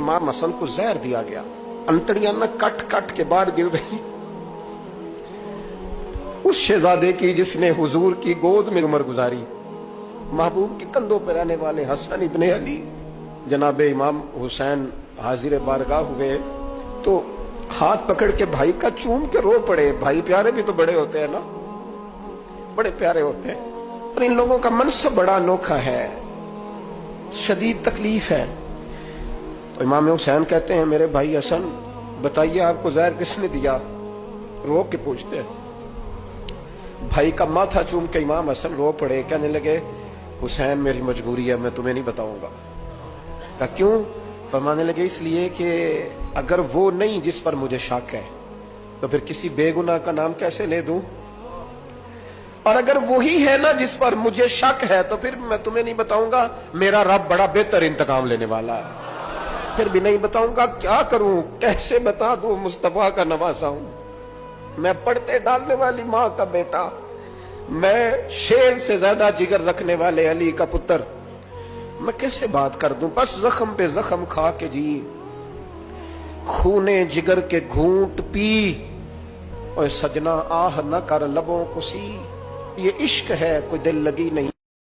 इमाम हसन को जहर दिया गया, अंतड़ियां न कट कट के बाहर गिर रही। उस शहजादे की जिसने हुजूर की गोद में उम्र गुजारी, महबूब के कंधों पर रहने वाले हसन इब्ने अली जनाब इमाम हुसैन हाजिर बारगाह हुए तो हाथ पकड़ के भाई का चूम के रो पड़े। भाई प्यारे भी तो बड़े होते हैं ना, बड़े प्यारे होते हैं। और इन लोगों का मनसब बड़ा अनोखा है, शदीद तकलीफ है। तो इमाम हुसैन कहते हैं, मेरे भाई हसन बताइए आपको जहर किसने दिया? रो के पूछते हैं। भाई का माथा चूम के इमाम हसन रो पड़े, कहने लगे हुसैन मेरी मजबूरी है, मैं तुम्हें नहीं बताऊंगा। कहा क्यों? फरमाने लगे इसलिए कि अगर वो नहीं जिस पर मुझे शक है तो फिर किसी बेगुनाह का नाम कैसे ले दूं, और अगर वही है ना जिस पर मुझे शक है तो फिर मैं तुम्हें नहीं बताऊंगा। मेरा रब बड़ा बेहतर इंतकाम लेने वाला है, फिर भी नहीं बताऊंगा। क्या करूं, कैसे बता दूं? मुस्तफा का नवासा हूं मैं, पढ़ते डालने वाली माँ का बेटा, मैं शेर से ज्यादा जिगर रखने वाले अली का पुत्र, मैं कैसे बात कर दूं? बस जख्म पे जख्म खा के जी, खूने जिगर के घूंट पी, और सजना आह न कर लबों को सी। ये इश्क है कोई दिल लगी नहीं।